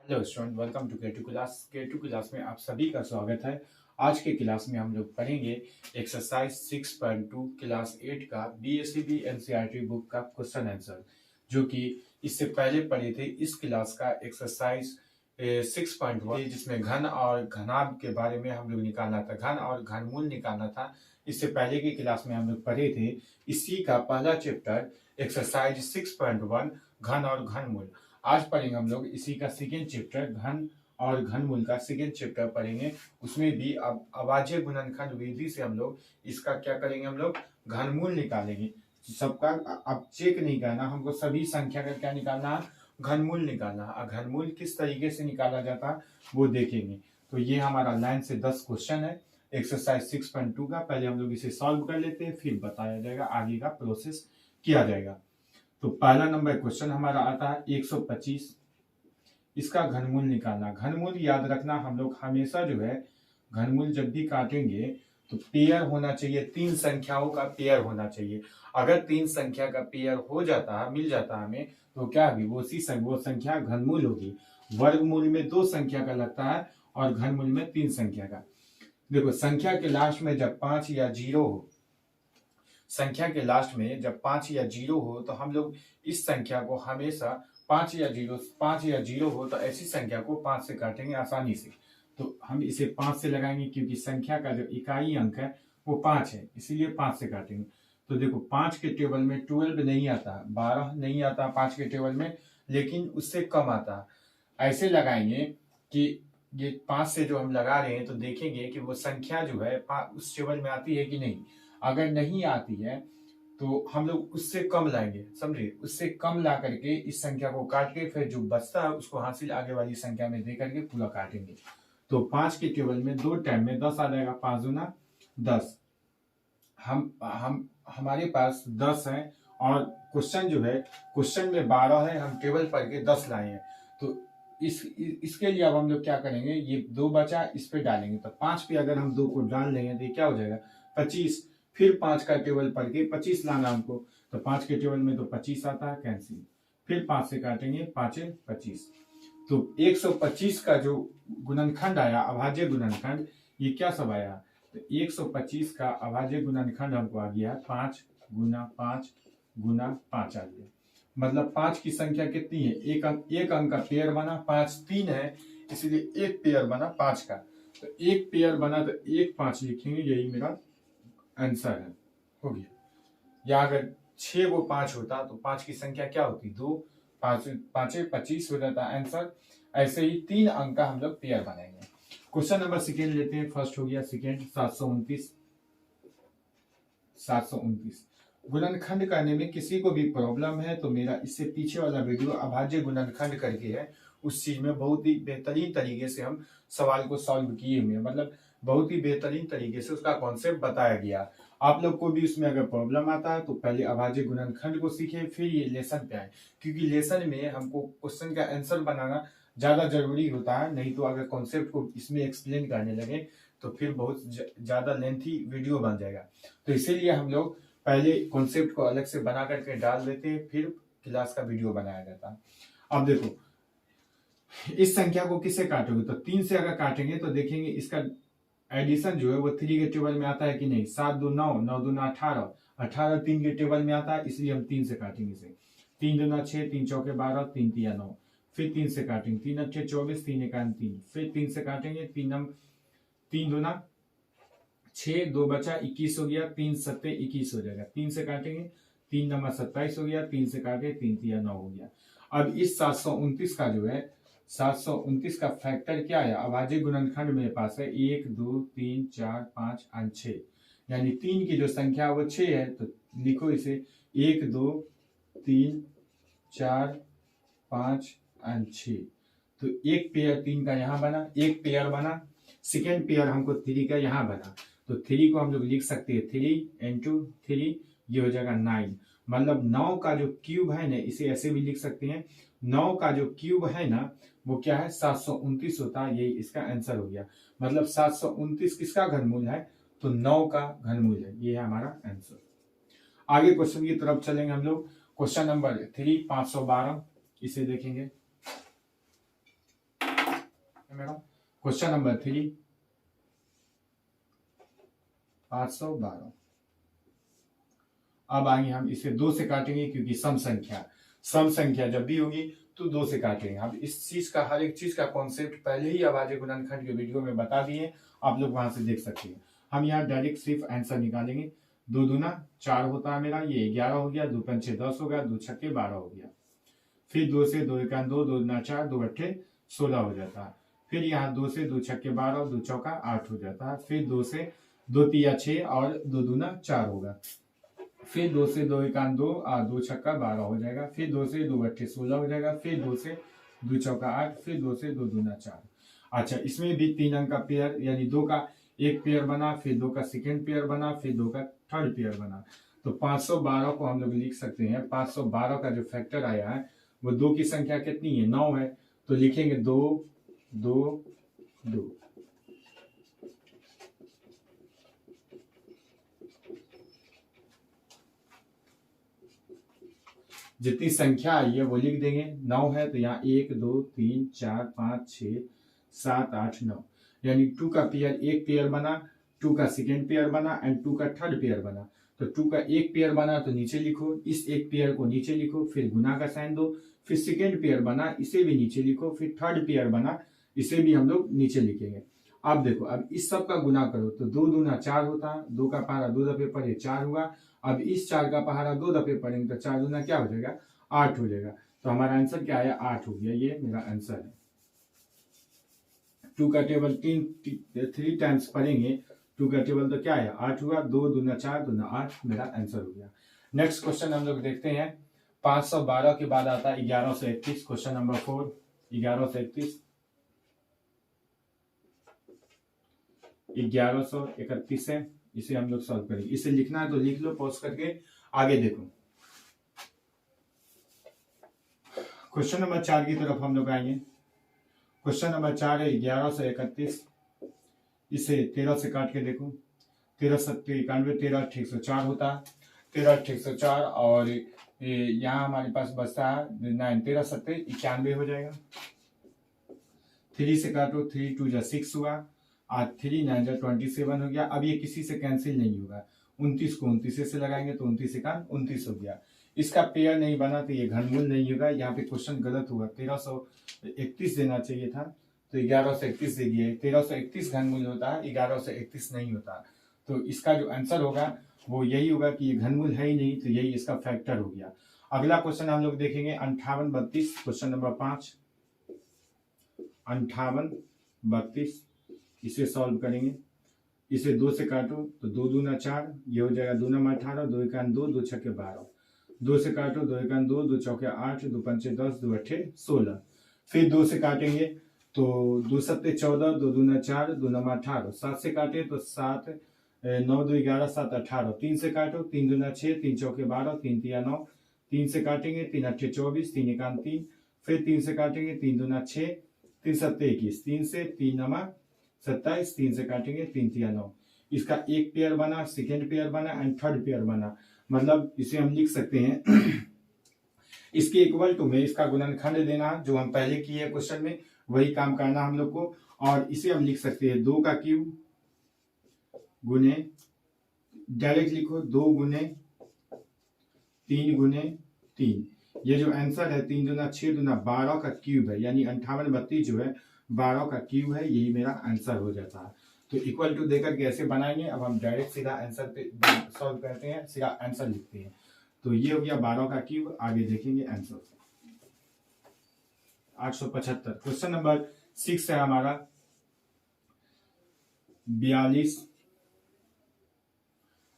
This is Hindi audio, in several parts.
हेलो स्टूडेंट, वेलकम टू के टू क्लास में आप सभी का स्वागत है। आज के क्लास में हम लोग पढ़ेंगे एक्सरसाइज 6.2 क्लास 8 का बीएसईबी एनसीईआरटी बुक का क्वेश्चन आंसर, जो कि इससे पहले पढ़े थे इस क्लास का एक्सरसाइज 6.1, जिसमें घन और घनाभ के बारे में हम लोग निकालना था, घन और घनमूल निकालना था। इससे पहले की क्लास में हम लोग पढ़े थे इसी का पहला चैप्टर एक्सरसाइज 6.1 घन और घनमूल। आज पढ़ेंगे हम लोग इसी का सेकेंड चैप्टर घन और घनमूल का सेकेंड चैप्टर पढ़ेंगे। उसमें भी अब अभाज्य गुणनखंड विधि से हम लोग इसका क्या करेंगे, हम लोग घनमूल निकालेंगे। सबका अब चेक नहीं करना, हमको सभी संख्या का क्या निकालना है, घनमूल निकालना है। घनमूल किस तरीके से निकाला जाता है वो देखेंगे। तो ये हमारा लाइन से 10 क्वेश्चन है एक्सरसाइज 6.2 का। पहले हम लोग इसे सॉल्व कर लेते हैं, फिर बताया जाएगा, आगे का प्रोसेस किया जाएगा। तो पहला नंबर क्वेश्चन हमारा आता है 125, इसका घनमूल निकालना। घनमूल याद रखना, हम लोग हमेशा जो है घनमूल जब भी काटेंगे तो पेयर होना चाहिए, तीन संख्याओं का पेयर होना चाहिए। अगर तीन संख्या का पेयर हो जाता है, मिल जाता है हमें, तो क्या होगी, वो संख्या घनमूल होगी। वर्गमूल में दो संख्या का लगता है और घनमूल में तीन संख्या का। देखो, संख्या के लास्ट में जब 5 या 0 हो, संख्या के लास्ट में जब 5 या 0 हो, तो हम लोग इस संख्या को हमेशा 5 या 0 हो तो ऐसी संख्या को 5 से काटेंगे आसानी से। तो हम इसे 5 से लगाएंगे, क्योंकि संख्या का जो इकाई अंक है वो 5 है, इसीलिए 5 से काटेंगे। तो देखो, 5 के टेबल में 12 नहीं आता, 12 नहीं आता 5 के टेबल में, लेकिन उससे कम आता। ऐसे लगाएंगे कि ये 5 से जो हम लगा रहे हैं तो देखेंगे कि वो संख्या जो है उस टेबल में आती है कि नहीं। अगर नहीं आती है तो हम लोग उससे कम लाएंगे, समझे, उससे कम ला करके इस संख्या को काट के फिर जो बचता है उसको हासिल आगे वाली संख्या में दे करके पूरा काटेंगे। तो 5 के टेबल में दो टाइम में 10 आ जाएगा, 5 दूना 10। हम हमारे पास 10 है और क्वेश्चन जो है, क्वेश्चन में 12 है, हम टेबल पर के 10 लाए हैं। तो इसके लिए अब हम लोग क्या करेंगे, ये 2 बचा, इस पे डालेंगे। तो 5 पे अगर हम 2 को डाल लेंगे तो क्या हो जाएगा, 25। फिर 5 का टेबल पढ़ के 25 लाना हमको, तो 5 के टेबल में तो 25 आता है, कैंसिल। फिर 5 से काटेंगे, 5 25। तो 125 का जो गुणनखंड आया, अभाज्य गुणनखंड, ये क्या सब आया, तो 125 का अभाज्य गुणनखंड हमको आ गया 5 गुना 5 गुना 5 आ गया। मतलब 5 की संख्या कितनी है, एक अंक का पेयर बना, 5 3 है, इसलिए एक पेयर बना 5 का। तो एक पेयर बना तो 1 5 लिखेंगे, यही मेरा आंसर है, हो गया। या अगर 6 को 5 होता तो 5 की संख्या क्या होती, 2, 5 5 25 हो जाता आंसर। ऐसे ही 3 अंक का हम लोग पेयर बनाएंगे। क्वेश्चन नंबर सेकेंड लेते हैं, फर्स्ट हो गया सेकेंड 729। 729 गुणनखंड करने में किसी को भी प्रॉब्लम है तो मेरा इससे पीछे वाला वीडियो अभाज्य गुणनखंड करके है, उस चीज में बहुत ही बेहतरीन तरीके से हम सवाल को सॉल्व किए हुए, मतलब बहुत ही बेहतरीन तरीके से उसका कॉन्सेप्ट बताया गया। आप लोग को भी उसमें अगर प्रॉब्लम आता है तो पहले अभाज्य गुणनखंड को सीखे, फिर ये लेसन पे आए, क्योंकि लेसन में हमको क्वेश्चन का आंसर बनाना ज्यादा जरूरी होता है। नहीं तो अगर कॉन्सेप्ट को इसमें एक्सप्लेन करने लगे तो फिर बहुत ज्यादा लेंथी वीडियो बन जाएगा। तो इसीलिए हम लोग पहले कॉन्सेप्ट को अलग से बना करके डाल देते हैं, फिर क्लास का वीडियो बनाया जाता है। अब देखो, इस संख्या को किससे काटोगे, तो 3 से अगर काटेंगे तो देखेंगे इसका एडिशन जो है वो 3 के टेबल में आता है कि नहीं। 7 2 9, 9 2 18, 18 3 के टेबल में आता है, इसलिए हम 3 से काटेंगे इसे। 3 2 6, 3 चौके 12, 3 3 9। फिर 3 से काटेंगे, 3 8 24, 3 1 3। फिर 3 से काटेंगे, 3 2 6, 2 बचा 21 हो गया, 3 7 21 हो जाएगा। 3 से काटेंगे, 3 नंबर 27 हो गया, 3 से काटे 3 3 9 हो गया। अब इस 729 का जो है, 729 का फैक्टर क्या है, अभाज्य गुणनखंड मेरे पास है 1 2 3 4 5 अंक 6, यानी 3 की जो संख्या वो 6 है। तो लिखो इसे 1 2 3 4 5 अंक 6। तो एक पेयर 3 का यहाँ बना, एक पेयर बना, सेकेंड पेयर हमको 3 का यहाँ बना। तो 3 को हम लोग लिख सकते हैं 3 इंटू 3, ये हो जाएगा 9। मतलब 9 का जो क्यूब है ना, इसे ऐसे भी लिख सकते हैं, 9 का जो क्यूब है ना वो क्या है, 729 होता है, यही इसका आंसर हो गया। मतलब 729 किसका घनमूल है, तो 9 का घनमूल है, ये है हमारा आंसर। आगे क्वेश्चन की तरफ चलेंगे हम लोग। क्वेश्चन नंबर 3 512, इसे देखेंगे। मेरा क्वेश्चन नंबर 3 512। अब आएंगे हम इसे 2 से काटेंगे क्योंकि सम संख्या जब भी होगी तो 2 से काटेंगे। हम इस चीज का हर एक चीज का कॉन्सेप्ट पहले ही अभाज्य गुणनखंड के वीडियो में बता दिए, आप लोग वहां से देख सकते हैं। हम यहाँ डायरेक्ट सिर्फ आंसर निकालेंगे। 2 दूना 4 होता है मेरा, ये 11 हो गया, 2 पंचे 10 हो गया, 2 छक्के 12 हो गया। फिर 2 से 2 एकान 2, 2 दूना 4, 2 अट्ठे 16 हो जाता है। फिर यहाँ 2 से 2 छक्के 12, 2 चौका 8 हो जाता है। फिर 2 से 2 तिया 6 और 2 दूना 4 होगा। फिर 2 से 2 एकान 2, 2 छक्का 12 हो जाएगा। फिर 2 से 2 अट्ठे 16 हो जाएगा। फिर 2 से 2 चौका 8, फिर 2 से 2 दूना 4। अच्छा, इसमें भी 3 अंक का पेयर यानी 2 का एक पेयर बना, फिर 2 का सेकेंड पेयर बना, फिर 2 का थर्ड पेयर बना। तो 512 को हम लोग लिख सकते हैं। 512 का जो फैक्टर आया है वो 2 की संख्या कितनी है, 9 है, तो लिखेंगे 2 2 2। जितनी संख्या आई है वो लिख देंगे। 9 है तो यहाँ 1 2 3 4 5 6 7 8 9, यानी 2 का पेयर एक पेयर बना, 2 का सेकेंड पेयर बना एंड 2 का थर्ड पेयर बना। तो 2 का एक पेयर बना तो नीचे लिखो, इस एक पेयर को नीचे लिखो, फिर गुना का साइन दो। फिर सेकेंड पेयर बना, इसे भी नीचे लिखो। फिर थर्ड पेयर बना, इसे भी हम लोग नीचे लिखेंगे। अब देखो, अब इस सब का गुना करो तो 2 दूना 4 होता है। 2 का पहाड़ा 2 दफे पढ़े 4 हुआ। अब इस 4 का पहाड़ा 2 दफे पढ़ेंगे तो 4 दूना क्या हो जाएगा, 8 हो जाएगा। तो हमारा आंसर क्या आया, 8 हो गया। ये मेरा आंसर है। 2 का टेबल 3 टाइम्स पढ़ेंगे, 2 का टेबल तो क्या है 8 हुआ। 2 दूना 4 दूना 8, मेरा आंसर हो गया। नेक्स्ट क्वेश्चन हम लोग देखते हैं। 512 के बाद आता है 1131। Question number 4 1131। 1131 है, इसे हम लोग सॉल्व करेंगे। इसे लिखना है तो लिख लो पॉज करके, आगे देखो। क्वेश्चन नंबर 4 की तरफ हम लोग आएंगे। क्वेश्चन नंबर 4 है 1131। इसे 13 से काट के देखो। 13 सत्ते 91, 13 अट्ठे 104 होता है। 13 अट्ठे 104 और यहाँ हमारे पास बचता है 9। 13 सत्ते 91 हो जाएगा। 3 से काटो, 3 2 6 हुआ, 3 9 27 हो गया। अब ये किसी से कैंसिल नहीं होगा। 29 को 29 से लगाएंगे तो 29 का 29 हो गया। इसका पेयर नहीं बना तो ये घनमूल नहीं होगा। यहाँ पे क्वेश्चन गलत हुआ, 1331 देना चाहिए था तो 1131 दे दिया। 1331 घनमूल होता है, 1131 नहीं होता। तो इसका जो आंसर होगा वो यही होगा कि ये घनमूल है ही नहीं, तो यही इसका फैक्टर हो गया। अगला क्वेश्चन हम लोग देखेंगे 5832। Question number 5 5832। इसे सॉल्व करेंगे। इसे 2 से काटो तो 2 दूना 4, ये हो जाएगा 2 नंबर 18, 2 एकान 2, 2 छक्के 12। 2 से काटो, 2 एकान 2, 2 चौके 8, 2 पंचे 10, 2 अट्ठे 16। फिर 2 से काटेंगे तो 2 सत्ते 14, 2 दूना 4, 2 नंबर 18। 7 से काटे तो 7 9 2 11 7 18। 3 से काटो, 3 दूना 6, 3 चौके 12, 3 तिया 9। 3 से काटेंगे, 3 अट्ठे 24, 3 एकान 3। फिर 3 से काटेंगे, 3 दूना 6, 3 सत्ते 21। 3 से 3 नंबर 27, 3 से काटेंगे, 3 तिया 9। इसका एक पेयर बना, सेकेंड पेयर बना एंड थर्ड पेयर बना। मतलब इसे हम लिख सकते हैं इसके इक्वल टू में इसका गुणनखंड देना, जो हम पहले किए क्वेश्चन में वही काम करना हम लोग को। और इसे हम लिख सकते हैं 2 का क्यूब गुने, डायरेक्ट लिखो 2 गुने 3 गुने 3। ये जो आंसर है 3 दूना 6 दूना 12 का क्यूब है, यानी 5832 जो है 12 का क्यूब है। यही मेरा आंसर हो जाता है। तो इक्वल टू देकर कैसे बनाएंगे, अब हम डायरेक्ट सीधा आंसर पे सॉल्व करते हैं, सीधा आंसर लिखते हैं। तो ये हो गया 12 का क्यूब। आगे देखेंगे आंसर 875। क्वेश्चन नंबर 6 है हमारा 42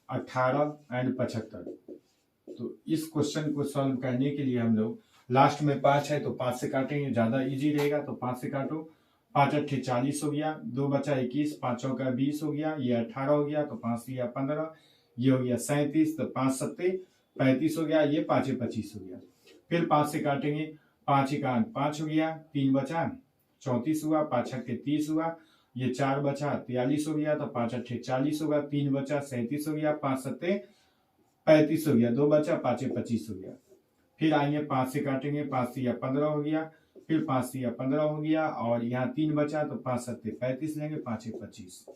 18 एंड 75। तो इस क्वेश्चन को सॉल्व करने के लिए हम लोग लास्ट में 5 है तो 5 से काटेंगे, ज्यादा इजी रहेगा। तो 5 से काटो, 5 अट्ठे 40 हो गया, 2 बचा 21, 5 चौका 20 हो गया, ये 18 हो गया, तो 5 दिया 15, ये हो गया 37, तो 5 सत्ते 35 हो गया, ये 5 25 हो गया। फिर 5 से काटेंगे, 5 एकान 5 हो गया, 3 बचा 34 हुआ, 5 छक्के 30 हुआ, ये 4 बचा 43 हो गया, तो 5 अट्ठे 40 होगा, 3 बचा 37 हो गया, 5 सत्ते 35 हो गया, 2 बचा 5 25 हो गया। फिर आएंगे 5 से काटेंगे, 5 से 15 हो गया, फिर 5 3 15 हो गया, और यहाँ 3 बचा तो 5 7 35 लेंगे, 5 1 25।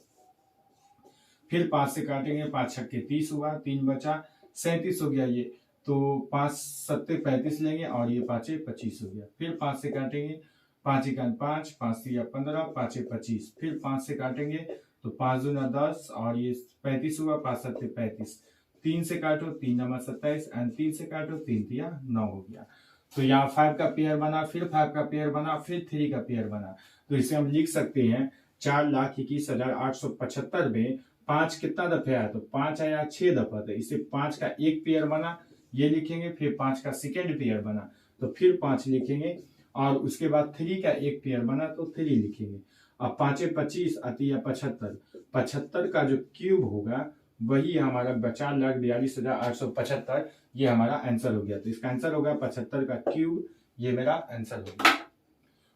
फिर 5 से काटेंगे, 5 6 30 हुआ, 3 बचा 37 हो गया ये, तो 5 7 35 लेंगे, और ये 5 25 हो गया। फिर 5 से काटेंगे, 5 1 5, 5 3 15, 5 25। फिर 5 से काटेंगे तो 5 दूना 10, और ये 35 हुआ, 5 7 35। 3 से काटो, 3 9 27, एंड 3 से काटो, 3 3 9 हो गया। तो यहाँ 5 का पेयर बना, फिर 5 का पेयर बना, फिर 3 का पेयर बना। तो इसे हम लिख सकते हैं 4,21,875 में 5 कितना दफे आया, तो 5 आया 6 दफा, तो इसे 5 का एक पेयर बना, ये लिखेंगे। फिर 5 का सेकेंड पेयर बना, तो फिर 5 लिखेंगे, और उसके बाद 3 का एक पेयर बना तो 3 लिखेंगे। अब 5 25 अति 75, 75 का जो क्यूब होगा वही हमारा 4,42,875, ये हमारा आंसर हो गया। तो इसका आंसर होगा 75 का क्यूब, ये मेरा आंसर हो गया।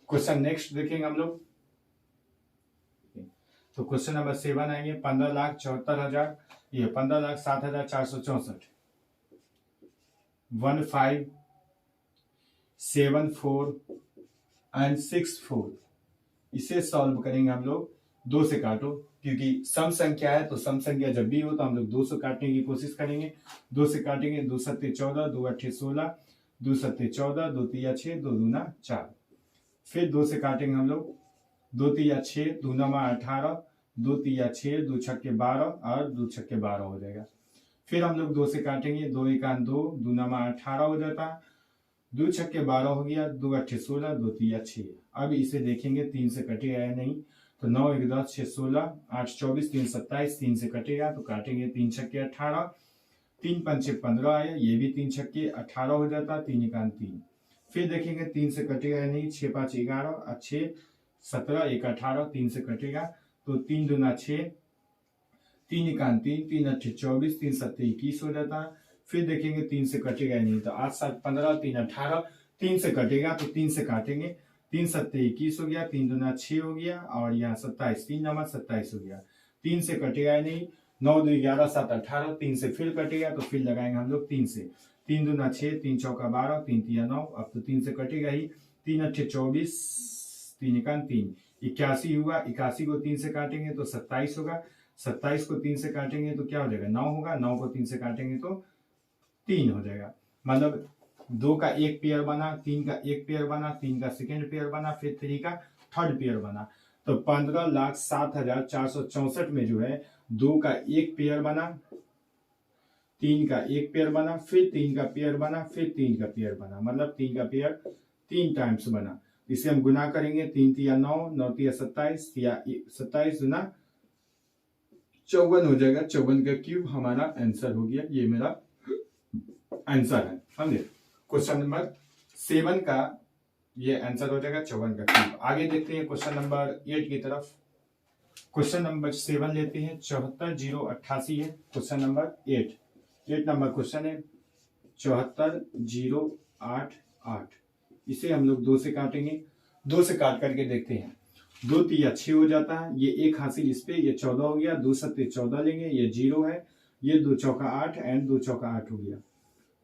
क्वेश्चन नेक्स्ट देखेंगे हम लोग। तो क्वेश्चन नंबर 7 आएंगे, 15,74,000, ये 15,07,464, 1574 एंड 64। इसे सॉल्व करेंगे हम लोग। 2 से काटो, क्योंकि सम संख्या है तो सम संख्या जब भी हो तो हम लोग 2 से काटने की कोशिश करेंगे। 2 से काटेंगे, 2 7 14, 2 8 16, 2 7 14, 2 3 6, 2 दूना 4। फिर 2 से काटेंगे हम लोग, 2 3 6, 2 9 18, 2 3 6, 2 6 12, और 2 6 12 हो जाएगा। फिर हम लोग 2 से काटेंगे, 2 1 2, 2 9 18 हो जाता है, 2 6 12 हो गया, 2 8 16, 2 3 6। अब इसे देखेंगे 3 से कटेगा या नहीं, तो 9 1 10 6 16, 8 24, 3 27, 3 से कटेगा तो काटेंगे, 3 6 18, 3 5 15 आया, ये भी 3 6 18 हो जाता, 3 1 3। फिर देखेंगे 3 से कटेगा या नहीं, 6 5 11, 6 17, 1 18, 3 से कटेगा तो 3 दूना 6, 3 1 3, 3 8 24, 3 7 21 हो जाता है। फिर देखेंगे 3 से कटेगा नहीं, तो 8 7 15, 3 18, 3 से कटेगा तो 3 से काटेंगे, 3 7 21 हो गया, 3 दूना 6 हो गया, और यहाँ 27, 3 9 27 हो गया। 3 से कटेगा नहीं, 9 2 11 7 18, 3 से फिर कटेगा तो फिर लगाएंगे हम लोग 3 से, 3 दूना 6, 3 चौका 12, 3 3 9, अब तो 3 से कटेगा ही, 3 8 24, 3 1 3, 81 हुआ, 81 को 3 से काटेंगे तो 27 होगा, 27 को 3 से काटेंगे तो क्या हो जाएगा, 9 होगा, 9 को 3 से काटेंगे तो 3 हो जाएगा। मतलब 2 का एक पेयर बना, 3 का एक पेयर बना, 3 का सेकेंड पेयर बना, फिर 3 का थर्ड पेयर बना। तो 15,07,464 में जो है 2 का एक पेयर बना, 3 का एक पेयर बना, फिर 3 का पेयर बना, फिर 3 का पेयर बना, मतलब 3 का पेयर 3 टाइम्स बना। इसे हम गुना करेंगे, 3 3 9, 9 3 27, 27 गुना 54 हो जाएगा। 54 का क्यूब हमारा आंसर हो गया, ये मेरा आंसर है। समझे? क्वेश्चन नंबर 7 का ये आंसर हो जाएगा 54 का क्यूब। आगे देखते हैं क्वेश्चन नंबर 8 की तरफ। क्वेश्चन नंबर 7 लेते हैं, 74,088 है क्वेश्चन नंबर 8 नंबर क्वेश्चन है, 74,088। इसे हम लोग 2 से काटेंगे, 2 से काट करके देखते हैं, 2 3 6 हो जाता है, ये एक हासिल इस पे, ये 14 हो गया, 2 7 14 लेंगे, ये 0 है, ये 2 चौका 8 एंड 2 चौका 8 हो गया।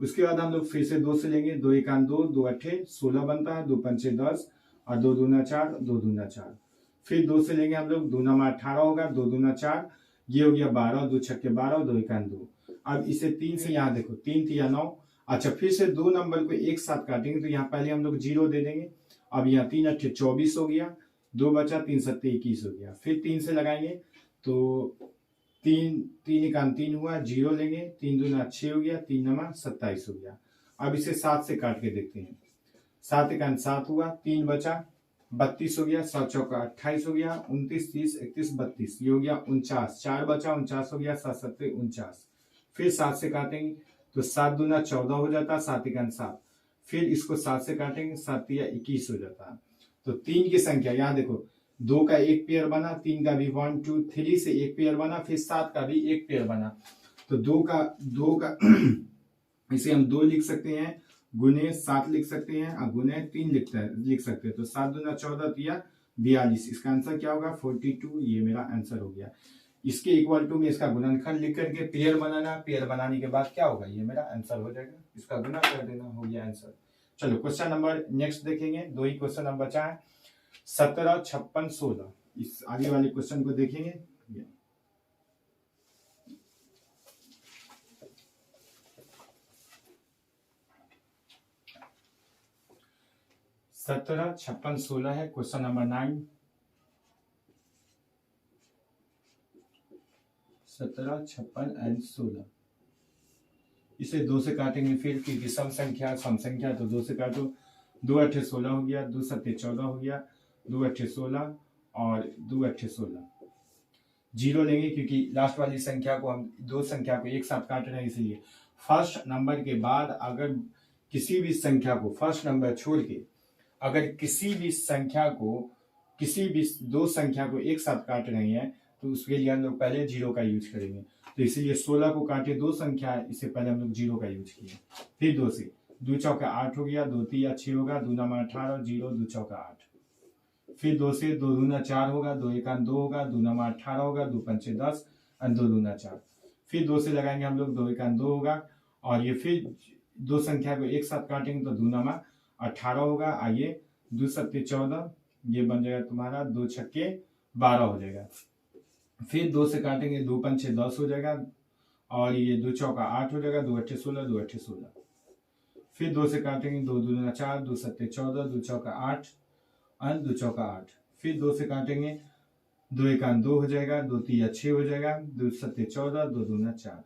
उसके बाद हम लोग फिर से 2 से लेंगे, 2 1 2, 2 8 16 बनता है, 2 5 10, और 2 दूना 4, 2 दूना 4। फिर 2 से लेंगे हम लोग, 2 9 18 होगा, 2 दूना 4, ये हो गया 12, 2 6 12, 2 1 2। अब इसे 3 से यहाँ देखो, 3 3 9। अच्छा, फिर से 2 नंबर को एक साथ काटेंगे, तो यहाँ पहले हम लोग 0 दे देंगे। अब यहाँ 3 8 24 हो गया, 2 बचा, 3 7 21 हो गया। फिर 3 से लगाएंगे तो 3 3 1 3 हुआ, 0 लेंगे, 3 दूना 6 हो गया, 3 9 27 हो गया। अब इसे 7 से काट के देखते हैं, 7 1 7 हुआ, 3 बचा, 32 हो गया, 7 चौका 28 हो गया, 29 30 31 32, ये हो गया 49, 4 बचा, 49 हो गया, 7 7 49। फिर 7 से काटेंगे तो 7 दूना 14 हो जाता, 7 1 7। फिर इसको 7 से काटेंगे, 7 3 21 हो जाता है। तो 3 की संख्या यहाँ देखो, 2 का एक पेयर बना, 3 का भी 1 2 3 से एक पेयर बना, फिर 7 का भी एक पेयर बना। तो 2 का इसे हम 2 लिख सकते हैं, गुने 7 लिख सकते हैं, और गुने 3 लिख सकते हैं। तो 7 दूना 14 3 42, इसका आंसर क्या होगा, 42। ये मेरा आंसर हो गया। इसके इक्वल टू में इसका गुणनखंड लिख करके पेयर बनाना, पेयर बनाने के बाद क्या होगा, ये मेरा आंसर हो जाएगा, इसका गुना कर देना, हो गया आंसर। चलो क्वेश्चन नंबर नेक्स्ट देखेंगे, 2 ही क्वेश्चन अब बचा है। 17, 56, 16 इस आगे वाले क्वेश्चन को देखेंगे। 17, 56, 16 है क्वेश्चन नंबर 9। 17, 56 एंड 16 इसे 2 से काटेंगे फिर, क्योंकि सम संख्या तो 2 से काटो। 2 अट्ठे 16 हो गया, 2 सत्ते 14 हो गया, 2 अट्ठे 16 और 2 अट्ठे 16। जीरो लेंगे क्योंकि लास्ट वाली संख्या को हम 2 संख्या को एक साथ काट रहे हैं, इसलिए फर्स्ट नंबर के बाद अगर किसी भी संख्या को फर्स्ट नंबर छोड़ के अगर किसी भी 2 संख्या को एक साथ काट रहे हैं तो उसके लिए हम लोग पहले जीरो का यूज करेंगे। तो इसीलिए 16 को काटे 2 संख्या है, इससे पहले हम लोग जीरो का यूज किए। फिर 2 से 2 चौका 8 हो गया, 2 तिया 6 होगा, 2 नामा 18, 0 2 चौका 8। फिर 2 से 2 दूना 4 होगा, 2 एका 2 होगा, 2 नामा 18 होगा, 2 पंचे 10 और 2 दूना 4। फिर 2 से लगाएंगे हम लोग, 2 एका 2 होगा और ये फिर 2 संख्या को एक साथ काटेंगे तो 2 नामा 18 होगा। आइए 2 सत्ते 14, ये बन जाएगा तुम्हारा 2 छक्के 12 हो जाएगा। फिर 2 से काटेंगे, 2 पंचे 10 हो जाएगा और ये 2 चौका 8 हो जाएगा, 2 अट्ठे 16, 2 अट्ठे 16। फिर 2 से काटेंगे, 2 दूना 4, 2 सत्ते 14, 2 चौका 8 और 2 चौका 8। फिर 2 से काटेंगे, 2 एका 2 हो जाएगा, 2 तिया 6 हो जाएगा, 2 सत्ते 14, 2 दूना 4।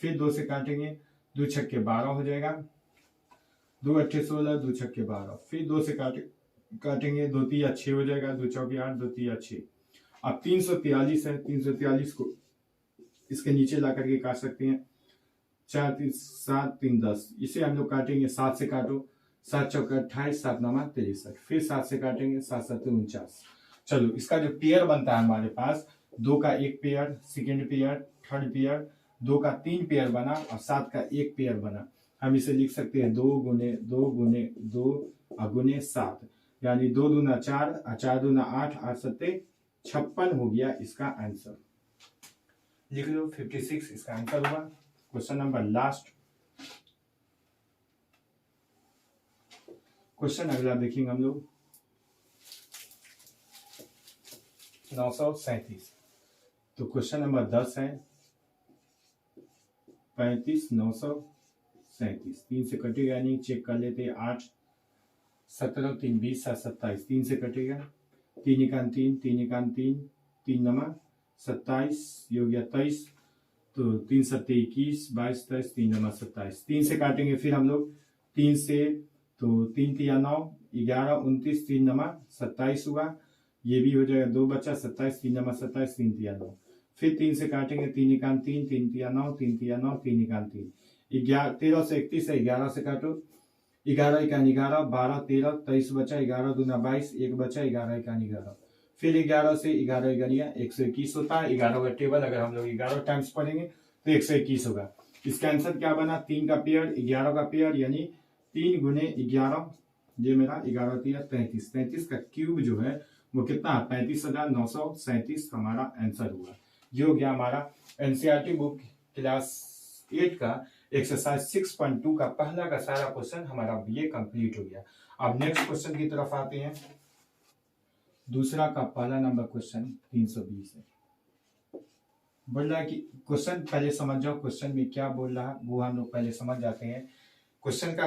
फिर 2 से काटेंगे, 2 छक्के 12 हो जाएगा, 2 अट्ठे 16, 2 छक्के 12। फिर 2 से काटेंगे, 2 तिया 6 हो जाएगा, 2 चौके 8, 2 तिया 6। अब 343 है, 343 को इसके नीचे ला करके काट सकते हैं। 4 3 7 3 10, इसे हम लोग काटेंगे 7 से काटो, 7 चौका 28, 7 नामा 63। फिर 7 से काटेंगे, 7 7 49। चलो इसका जो पेयर बनता है हमारे पास, 2 का 1 pair, second pair, third pair, 2 का 3 पेयर बना और 7 का 1 पेयर बना। हम इसे लिख सकते हैं 2 गुने 2 गुने 2 गुने 7, यानी 2 दूना 4 और 4 दूना 8, 8 सत्ते 56 हो गया इसका आंसर। लिख लो 56 इसका आंसर हुआ। क्वेश्चन नंबर लास्ट, क्वेश्चन अगला देखेंगे हम लोग 937। तो क्वेश्चन नंबर 10 है 35 937, 3 से कटेगा यानी चेक कर लेते हैं। 8 17 3 20 7 27, 3 से कटेगा, 3 एकान 3, 3 एकान 3, 3 नमा 27, ये हो गया 23, तो 3 सत्ते 21, 22 23, 3 नमा 27। 3 से काटेंगे फिर हम लोग, 3 से तो 3 तिया 9, 11 29, 3 नमा 27 हुआ, ये भी हो जाएगा 2 बच्चा 27, 3 नमा 27, 3 तिया 9। फिर 3 से काटेंगे, 3 एकान 3, 3 तिया 9, 3 तिया 9, 3 एकान 3, 13 से 31 है, 11 से काटो, 11 एकान 11, 12 13, 23 बचा, 11 दूना 22, 1 बचा, 11 एकान 11। फिर 11 से 11 11 121 होता है। 11 का टेबल अगर हम लोग 11 टाइम्स पढ़ेंगे तो 121 होगा। इसका आंसर क्या बना, 3 का पेयर, 11 का पेयर, यानी 3 गुने 11, ये मेरा 11 3 33, 33 का क्यूब जो है वो कितना है, 35,937 हमारा आंसर हुआ। ये हो गया हमारा एनसीईआरटी बुक क्लास 8 का एक्सरसाइज 6.2 का पहला का सारा क्वेश्चन हमारा ये कंप्लीट हो गया। अब नेक्स्ट क्वेश्चन की तरफ आते हैं। दूसरा का पहला नंबर क्वेश्चन 320 है। बोल रहा है कि क्वेश्चन पहले समझ जाओ, क्वेश्चन में क्या बोल रहा है वो हम लोग पहले समझ जाते हैं। क्वेश्चन का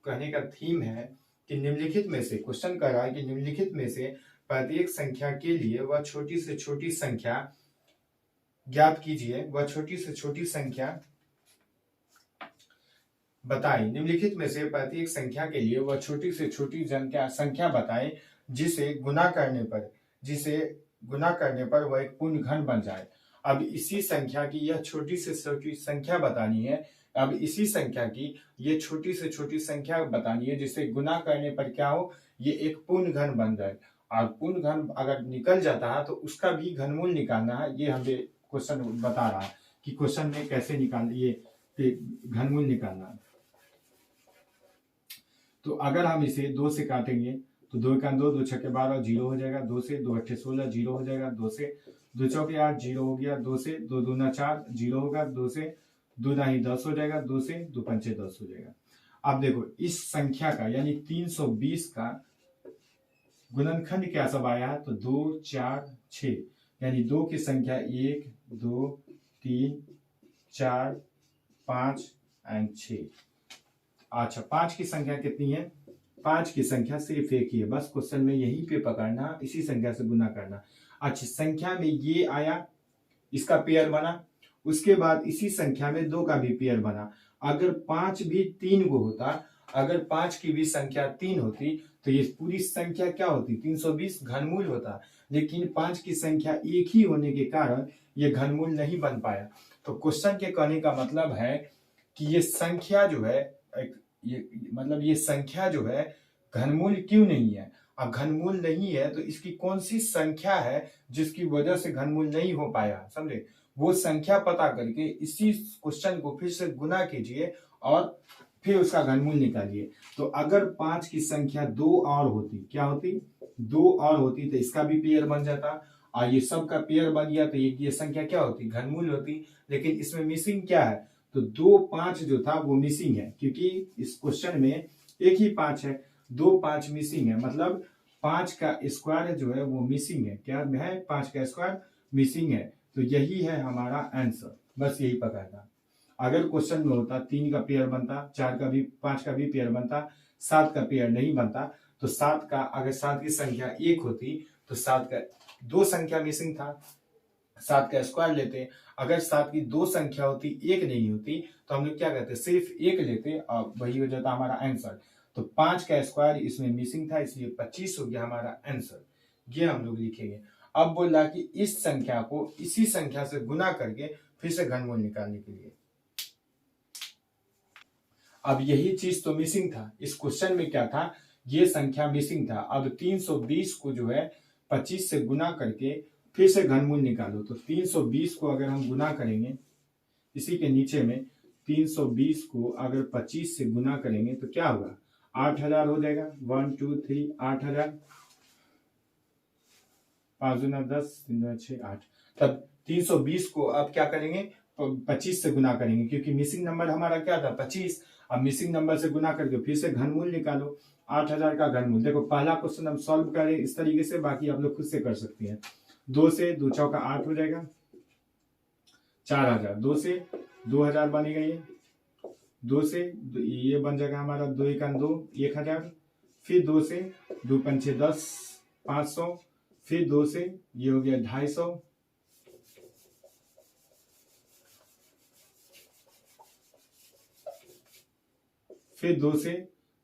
कहने का थीम है कि निम्नलिखित में से, क्वेश्चन कह रहा है कि निम्नलिखित में से प्रत्येक संख्या के लिए वह छोटी से छोटी संख्या ज्ञात कीजिए, वह छोटी से छोटी संख्या बताएं। निम्नलिखित में से प्रत्येक संख्या के लिए वह छोटी से छोटी संख्या बताएं जिसे गुना करने पर वह एक पूर्ण घन बन जाए। अब इसी संख्या की यह छोटी से छोटी संख्या बतानी है। अब इसी संख्या की ये छोटी से छोटी संख्या बतानी है जिसे गुना करने पर क्या हो, ये एक पूर्ण घन बन जाए। और पूर्ण घन अगर निकल जाता है तो उसका भी घनमूल निकालना है। ये हमें क्वेश्चन बता रहा है कि क्वेश्चन में कैसे निकाल, ये घनमूल निकालना है। तो अगर हम इसे 2 से काटेंगे तो 2 एकान 2, 2 छक्के 12, 0 हो जाएगा। 2 से 2 अट्ठे 16, 0 हो जाएगा। 2 से 2 चौके 8, 0 हो गया। 2 से 2 दूना 4, 0 होगा। 2 से 2 दाही 10 हो जाएगा। 2 से 2 पंचे 10 हो जाएगा। अब देखो इस संख्या का यानी 320 का गुणनखंड क्या सब आया, तो 2 4 6, यानी 2 की संख्या 1 2 3 4 5 एंड 6। अच्छा 5 की संख्या कितनी है, 5 की संख्या सिर्फ एक ही है, बस क्वेश्चन में यहीं पे पकड़ना, इसी संख्या से गुना करना। अच्छा संख्या में ये आया, इसका पेयर बना, उसके बाद इसी संख्या में 2 का भी पेयर बना। अगर 5 भी 3 को होता, अगर 5 की भी संख्या 3 होती तो ये पूरी संख्या क्या होती, 320 घनमूल होता। लेकिन 5 की संख्या एक ही होने के कारण ये घनमूल नहीं बन पाया। तो क्वेश्चन के कहने का मतलब है कि ये संख्या जो है ये संख्या जो है घनमूल क्यों नहीं है। अब घनमूल नहीं है तो इसकी कौन सी संख्या है जिसकी वजह से घनमूल नहीं हो पाया, समझे। वो संख्या पता करके इसी क्वेश्चन को फिर से गुना कीजिए और फिर उसका घनमूल निकालिए। तो अगर 5 की संख्या 2 और होती, क्या होती, 2 और होती तो इसका भी पेयर बन जाता, और ये सब का पेयर बन गया तो ये संख्या क्या होती, घनमूल होती। लेकिन इसमें मिसिंग क्या है, तो 2 5 जो था वो मिसिंग है, क्योंकि इस क्वेश्चन में एक ही 5 है, 2 5 मिसिंग है, मतलब 5 का स्क्वायर जो है वो मिसिंग है। क्या है, 5 का स्क्वायर मिसिंग है। तो यही है हमारा आंसर, बस यही पकड़ना। अगर क्वेश्चन में होता 3 का पेयर बनता, 4 का भी, 5 का भी पेयर बनता, 7 का पेयर नहीं बनता, तो 7 का, अगर 7 की संख्या 1 होती तो 7 का 2 संख्या मिसिंग था, 7 का स्क्वायर लेते। अगर 7 की 2 संख्या होती, 1 नहीं होती, तो हम लोग क्या करते, सिर्फ 1 लेते और वही हो जाता हमारा आंसर। तो 5 का स्क्वायर इसमें मिसिंग था, इसलिए 25 हो गया हमारा आंसर। ये हम लोग लिखेंगे। अब बोल रहा कि इस संख्या को इसी संख्या से गुना करके फिर से घनमूल निकालने के लिए। अब यही चीज तो मिसिंग था, इस क्वेश्चन में क्या था, ये संख्या मिसिंग था। अब 320 को जो है 25 से गुना करके फिर से घनमूल निकालो। तो 320 को अगर हम गुना करेंगे, इसी के नीचे में 320 को अगर 25 से गुना करेंगे तो क्या होगा, 8000 हो जाएगा। 1 2 3 8000, 5 दूना 10, 3 दूना 6 8। तब 320 को अब क्या करेंगे, 25 से गुना करेंगे, क्योंकि मिसिंग नंबर हमारा क्या था, 25। अब मिसिंग नंबर से गुना करके फिर से घनमूल निकालो, 8000 का घनमूल। देखो पहला क्वेश्चन हम सॉल्व करें इस तरीके से, बाकी आप लोग खुद से कर सकते हैं। 2 से 2 चौका 8 हो जाएगा, 4000। 2 से 2000 बनेगा, ये 2 से ये बन जाएगा हमारा 2 1 2 1000। फिर 2 से 2 5 10 500। फिर 2 से ये हो गया 250। फिर 2 से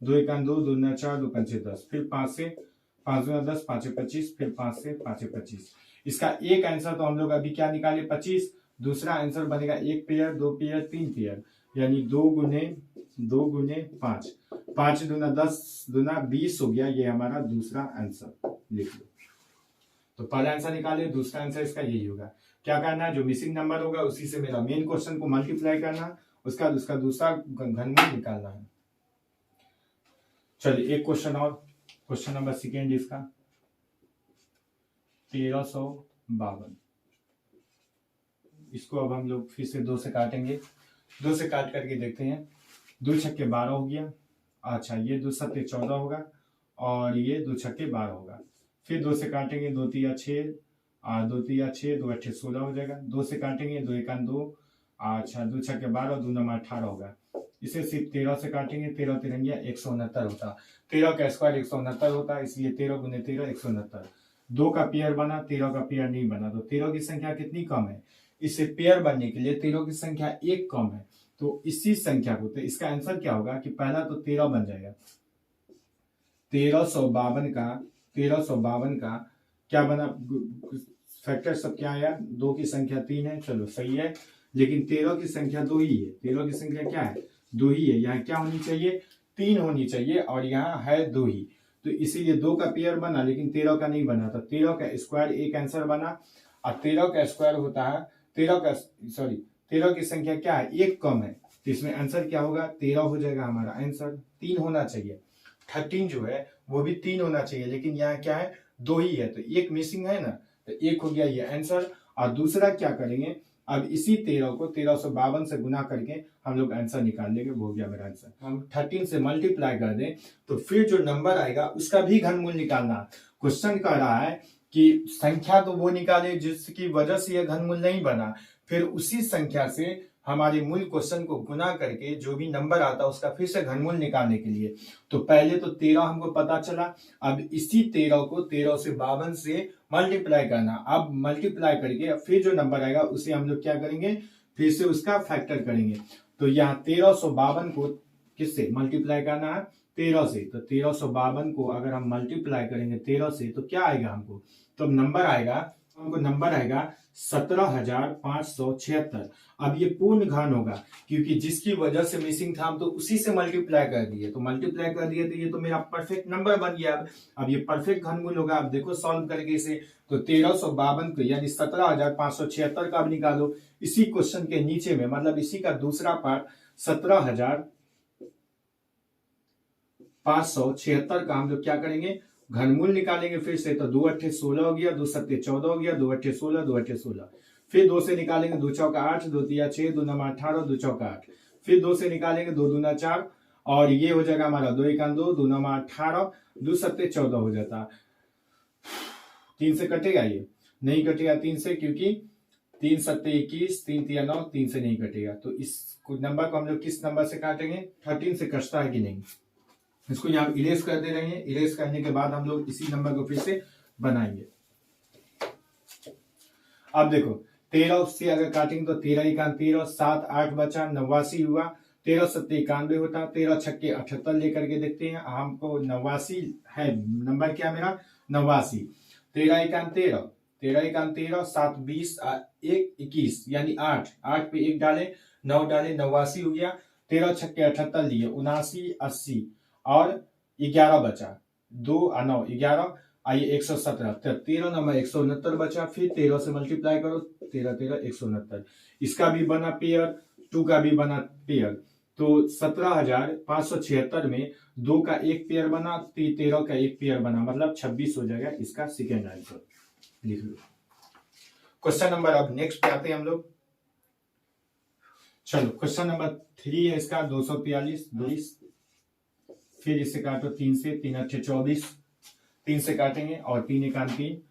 2 1 2 2 9 4 2 5 10। फिर 5 से 5 2 10 5 25। फिर 5 से 5 25। इसका एक आंसर तो हम लोग अभी क्या निकाले, 25। दूसरा आंसर बनेगा 1 पेयर 2 पेयर 3 पेयर, यानी 2 गुने 5। 5 दूना 10 दूना 20 हो गया, ये हमारा दूसरा आंसर लिख लो। तो पहला आंसर निकाले, दूसरा आंसर इसका यही होगा। क्या करना है, जो मिसिंग नंबर होगा उसी से मेरा मेन क्वेश्चन को मल्टीप्लाई करना, उसका दूसरा घनमूल निकालना है। चलिए एक क्वेश्चन और, क्वेश्चन नंबर सेकेंड इसका 1352। इसको अब हम लोग फिर से 2 से काटेंगे, 2 से काट करके देखते हैं। 2 छक्के 12 हो गया। अच्छा ये 2 सत्ते 14 होगा, और ये 2 छक्के 12 होगा। फिर 2 से काटेंगे, 2 तिया 6, 2 तिया 6, 2 अट्ठे 16 हो जाएगा। 2 से काटेंगे, 2 1 2, अच्छा 2 छक्के 12, 2 9 18 होगा। इसे सिर्फ 13 से काटेंगे, 13 तिरंगिया 169 होता। 13 का स्क्वायर 169 होता, इसलिए 13 गुने 13 169। 2 का पेयर बना, 13 का पेयर नहीं बना, तो 13 की संख्या कितनी कम है, इससे पेयर बनने के लिए 13 की संख्या 1 कम है। तो इसी संख्या को, तो इसका आंसर क्या होगा कि पहला तो 13 बन जाएगा। 1352 का क्या बना, फैक्टर सब क्या आया, 2 की संख्या 3 है, चलो सही है। लेकिन 13 की संख्या 2 ही है, 13 की संख्या क्या है, 2 ही है। यहाँ क्या होनी चाहिए, 3 होनी चाहिए, और यहाँ है 2 ही। तो इसीलिए 2 का पेयर बना, लेकिन 13 का नहीं बना। तो 13 का स्क्वायर एक आंसर बना, और 13 का स्क्वायर होता है 13 की संख्या क्या है, 1 कम है। तो इसमें आंसर क्या होगा, 13 हो जाएगा हमारा आंसर। 3 होना चाहिए, 13 जो है वो भी 3 होना चाहिए, लेकिन यहाँ क्या है, 2 ही है, तो 1 मिसिंग है ना, तो 1 हो गया ये आंसर। और दूसरा क्या करेंगे, अब इसी 13 को 1352 से गुना करके हम लोग आंसर निकाल लेंगे, वो हो गया मेरा आंसर। हम 13 से मल्टीप्लाई कर दें तो फिर जो नंबर आएगा उसका भी घनमूल निकालना। क्वेश्चन कह रहा है कि संख्या तो वो निकाले जिसकी वजह से यह घनमूल नहीं बना, फिर उसी संख्या से हमारे मूल क्वेश्चन को गुना करके जो भी नंबर आता है उसका फिर से घनमूल निकालने के लिए। तो पहले तो 13 हमको पता चला, अब इसी 13 को 13 से 52 से मल्टीप्लाई करना। अब मल्टीप्लाई करके फिर जो नंबर आएगा उसे हम लोग क्या करेंगे, फिर से उसका फैक्टर करेंगे। तो यहाँ 1352 को किससे मल्टीप्लाई करना है, 13 से। तो 1352 को अगर हम मल्टीप्लाई करेंगे 13 से तो क्या आएगा हमको, तो नंबर आएगा, हमको नंबर आएगा 17,576। अब ये पूर्ण घन होगा क्योंकि जिसकी वजह से मिसिंग था हम तो उसी से मल्टीप्लाई कर दिए, तो मल्टीप्लाई कर दिए तो ये तो मेरा परफेक्ट नंबर बन गया। अब ये परफेक्ट घनमूल होगा। अब देखो सॉल्व करके इसे, तो 1352 को यानी 17,576 का अब निकालो इसी क्वेश्चन के नीचे में, मतलब इसी का दूसरा पार्ट 17,576 का हम लोग क्या करेंगे, घनमूल निकालेंगे फिर से। तो 2 अट्ठे 16 हो गया, 2 सत्ते 14 हो गया, 2 अट्ठे 16, 2 अट्ठे 16। फिर 2 से निकालेंगे, 2 चौका 8, 2 तिया 6, 2 नमा 18, 2 चौका 8। फिर 2 से निकालेंगे, 2 दूना 4 और ये हो जाएगा हमारा 2 एका 2, 2 नमा 18, 2 सत्ते 14 हो जाता। 3 से कटेगा, ये नहीं कटेगा 3 से, क्योंकि 3 सत्ते 21, 3 तिया 9, 3 से नहीं कटेगा। तो इस नंबर को हम लोग किस नंबर से काटेंगे, 13 से कटता है कि नहीं। इसको यहाँ इरेज कर दे रहे हैं। इरेज करने के बाद हम लोग इसी नंबर को फिर से बनाएंगे। अब देखो 13 से अगर काटेंगे तो 13 एकान 13, 7 8 बचा 89 हुआ, 13 सत्ते 91 होता, 13 छक्के 78 लेकर के देखते हैं। हमको 89 है नंबर, क्या मेरा 89। 13 एकान 13, 13 एकान 13, 7 20, 1 21 यानी 8 8 पे 1 डाले 9 डाले 89 हो गया। 13 छक्के 78 लिए 79 80 और 11 बचा, 2 9 11 आइए 117, 13 नंबर 169 बचा। फिर 13 से मल्टीप्लाई करो, 13 13 169, इसका भी बना पेयर, 2 का भी बना पेयर। तो 17,576 में 2 का एक पेयर बना, 13 का एक पेयर बना, मतलब 26 हो जाएगा इसका सेकेंड आंसर। लिख लो क्वेश्चन नंबर। अब नेक्स्ट पे आते हैं हम लोग। चलो क्वेश्चन नंबर 3 है इसका, 243 फिर इसे काटो 3 से, 3 अट्ठे 24, 3 से काटेंगे और 3 एकान 3,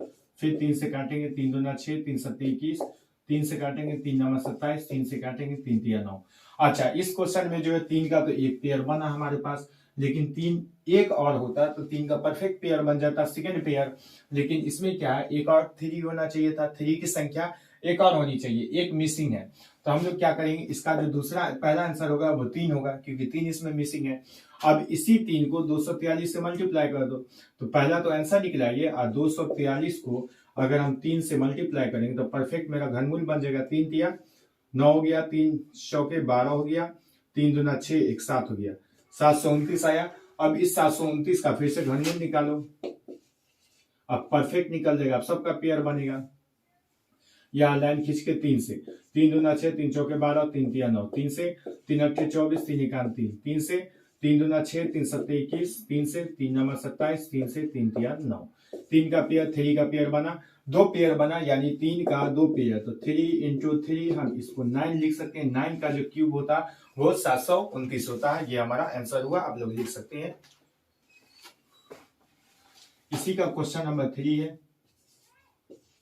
फिर 3 से काटेंगे, 3 दूना 6, 3 सत्ते 21, 3 से काटेंगे, 3 नमा 27, 3 से काटेंगे, 3 तिया 9। अच्छा, इस क्वेश्चन में जो है 3 का तो एक पेयर बना हमारे पास, लेकिन 3 एक और होता तो 3 का परफेक्ट पेयर बन जाता, सेकेंड पेयर। लेकिन इसमें क्या है, एक और 3 होना चाहिए था, 3 की संख्या एक और होनी चाहिए, एक मिसिंग है। तो हम लोग क्या करेंगे, इसका जो दूसरा पहला आंसर होगा वो 3 होगा, क्योंकि 3 इसमें मिसिंग है। अब इसी 3 को 243 से मल्टीप्लाई कर दो, तो पहला तो आंसर निकला ये। और 243 को अगर हम 3 से मल्टीप्लाई करेंगे तो परफेक्ट मेरा घनमूल बन जाएगा। 3 तिया 9 हो गया, 3 चौके 12 हो गया, 3 दूना 6, 1 7 हो गया, 729 आया। अब इस 729 का फिर से घनमूल निकालो, अब परफेक्ट निकल जाएगा, अब सबका पेयर बनेगा। यहाँ लाइन खींच के 3 से, 3 दूना 6, 3 चौके 12, 3 तिया 9, 3 से 3 अट्ठे 24, 3 एकान 3, 3 से 3 दूना 6, 3 सत्ते 21, 3 से 3 नमा 27, 3 से 3 तिया 9। 3 का पेयर, 3 का पेयर बना, 2 पेयर बना, यानी 3 का 2 पेयर, तो 3 इंटू 3 हम इसको 9 लिख सकते हैं। 9 का जो क्यूब होता वो 729 होता है। ये हमारा आंसर हुआ, आप लोग लिख सकते हैं। इसी का क्वेश्चन नंबर 3 है,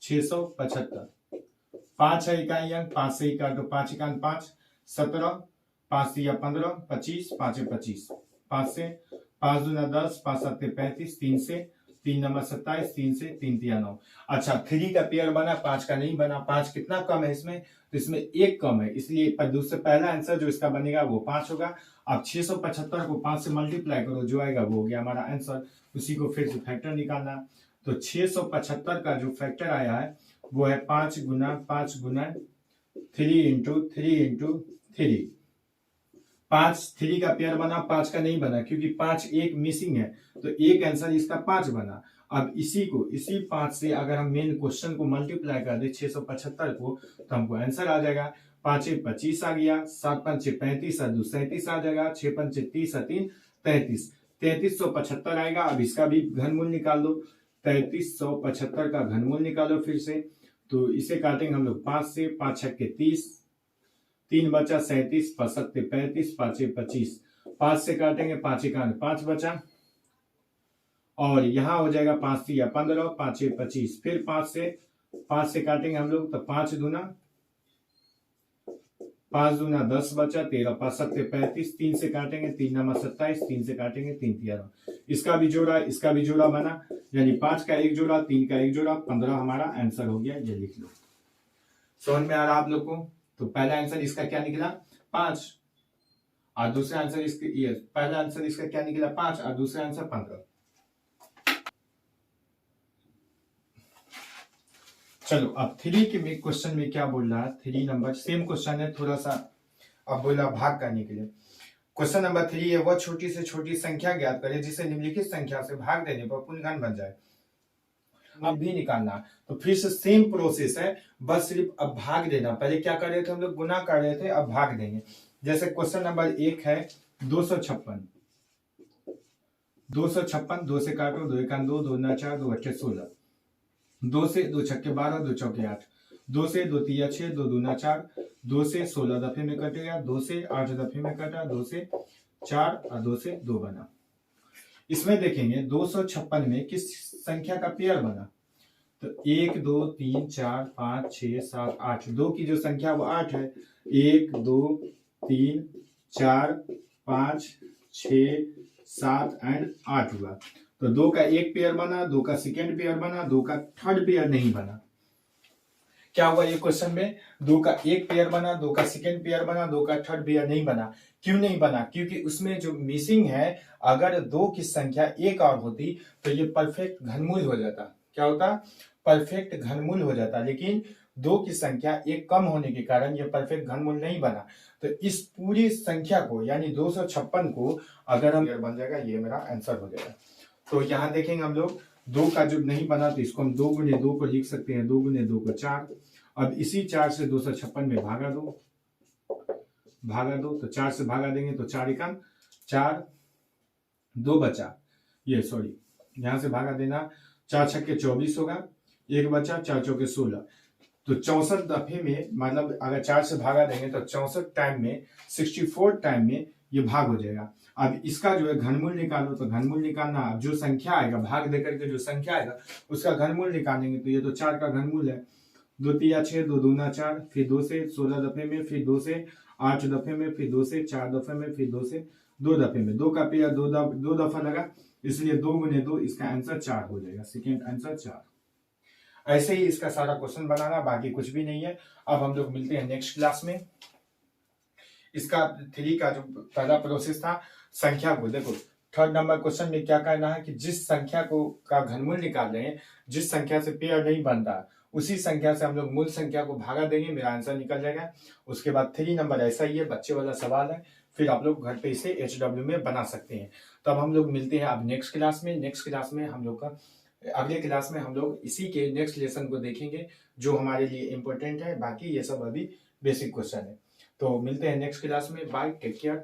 675। 5 है इकाई अंक, 5 से काटो, 5 एकान 5, 17, 5 तिया 15, 25, 5 है 25, 5 से 5 दूना 10, 5 सत्ते 35, 3 से 3 नमा 27, 3 से 3 तिया 9। अच्छा, 3 का पेयर बना, 5 का नहीं बना। 5 कितना कम है इसमें, तो इसमें 1 कम है, इसलिए दूसरे पहला आंसर जो इसका बनेगा वो 5 होगा। अब 675 को 5 से मल्टीप्लाई करो, जो आएगा वो हो गया हमारा आंसर। उसी को फिर से फैक्टर निकालना, तो 675 का जो फैक्टर आया है वो है 5 गुना 3 इंटू 3। 5 3 का पेयर बना, 5 का नहीं बना, क्योंकि 5 एक मिसिंग है, तो एक आंसर इसका 5 बना। अब इसी 5 से अगर हम मेन क्वेश्चन को मल्टीप्लाई कर दे 675 को, तो हमको आंसर आ जाएगा। 5 25 आ गया, 7 5 35, 2 37 आ जाएगा, 6 5 30, 3 33, 3375 आएगा। अब इसका भी घनमूल निकाल दो, 3375 का घनमूल निकालो फिर से, तो इसे काटेंगे हम लोग 5 से, 5 छक्के 30, 3 बचा 37, 5 सत्ते 35, 5 25, 5 से काटेंगे 5 एकान 5 बचा, और यहाँ हो जाएगा 5 3 15, 5 25, फिर 5 से काटेंगे हम लोग तो 5 दूना 10 बचा, 13 5 सत्ते 35, 3 से काटेंगे 3 नमा 27, 3 से काटेंगे 3 13, इसका भी जोड़ा बना, यानी 5 का एक जोड़ा, 3 का एक जोड़ा, 15 हमारा आंसर हो गया। ये लिख लो। समझ में आ रहा आप लोग को? तो पहला आंसर इसका क्या निकला 5, और दूसरा आंसर पहला आंसर इसका क्या निकला 5 और दूसरा आंसर 15। चलो अब 3 के क्वेश्चन में क्या बोल रहा है, 3 नंबर सेम क्वेश्चन है, थोड़ा सा अब बोला भाग करने के लिए। क्वेश्चन नंबर 3 है, वह छोटी से छोटी संख्या ज्ञात करे जिसे निम्नलिखित संख्या से भाग देने पर पूर्णगण बन जाए। अब भी निकालना, तो फिर से सेम प्रोसेस है, बस सिर्फ अब भाग देना। पहले क्या कर रहे थे हम लोग, गुना कर रहे थे, अब भाग देंगे। जैसे क्वेश्चन नंबर 1 है 256, 2 से काटो, 2 एकान 2, 2 दूना 4, 2 अट्ठे 16, 2 से 2 छक्के 12, 2 चौके 8, 2 से 2 तिया 6, 2 दूना 4, 2 से 16 दफे में कटेगा, 2 से 8 दफे में कटा, 2 से 4 और 2 से 2 बना। इसमें देखेंगे 256 में किस संख्या का पेयर बना, तो 1 2 3 4 5 6 7 8, 2 की जो संख्या वो 8 है, 1 2 3 4 5 6 7 एंड 8 हुआ। तो 2 का एक पेयर बना, 2 का सेकेंड पेयर बना, 2 का थर्ड पेयर नहीं बना। क्या हुआ ये क्वेश्चन में, 2 का एक पेयर बना, 2 का सेकेंड पेयर बना, 2 का थर्ड पेयर नहीं बना। क्यों नहीं बना, क्योंकि उसमें जो मिसिंग है, अगर 2 की संख्या एक और होती तो ये परफेक्ट घनमूल हो जाता। क्या होता, परफेक्ट घनमूल हो जाता, लेकिन 2 की संख्या एक कम होने के कारण ये परफेक्ट घनमूल नहीं बना। तो इस पूरी संख्या को यानी 256 को अगर हम बन जाएगा, ये मेरा आंसर हो जाएगा। तो यहाँ देखेंगे हम लोग 2 का जो नहीं बना तो इसको हम 2 गुने 2 को लिख सकते हैं, 2 गुने 2 को 4। अब इसी 4 से 256 में भागा दो, तो 4 से भागा देंगे तो 4 एकान 4, 2 बचा, ये सॉरी यहां से भागा देना, 4 छक्के 24 होगा, 1 बचा, 4 चौके 16, तो 64 दफे में, मतलब अगर 4 से भागा देंगे तो 64 टाइम में, 64 टाइम में ये भाग हो जाएगा। अब इसका जो है घनमूल निकालो, तो घनमूल निकालना, अब जो संख्या आएगा भाग देकर के जो संख्या आएगा उसका घनमूल निकालेंगे, तो ये तो 4 का घनमूल है, 2 तिया 6, 2 दूना 4, फिर 2 से 16 दफे में, फिर 2 से 8 दफे में, फिर 2 से 4 दफे में, फिर 2 से 2 दफे में, 2 का पेयर 2 दफा लगा, इसलिए 2 गुने 2, इसका आंसर 4 हो जाएगा, सेकेंड आंसर 4। ऐसे ही इसका सारा क्वेश्चन बनाना, बाकी कुछ भी नहीं है। अब हम लोग मिलते हैं नेक्स्ट क्लास में। इसका 3 का जो पहला प्रोसेस था, संख्या को देखो, थर्ड नंबर क्वेश्चन में क्या करना है कि जिस संख्या को का घनमूल निकाल रहे हैं, जिस संख्या से पेयर नहीं बनता, उसी संख्या से हम लोग मूल संख्या को भागा देंगे, मेरा आंसर निकल जाएगा। उसके बाद 3 नंबर ऐसा ही है, बच्चे वाला सवाल है, फिर आप लोग घर पे इसे HW में बना सकते हैं। तब हम लोग मिलते हैं अब नेक्स्ट क्लास में। नेक्स्ट क्लास में हम लोग का अगले क्लास में हम लोग इसी के नेक्स्ट लेसन को देखेंगे, जो हमारे लिए इंपॉर्टेंट है। बाकी ये सब अभी बेसिक क्वेश्चन है। तो मिलते हैं नेक्स्ट क्लास में। Bye, take care.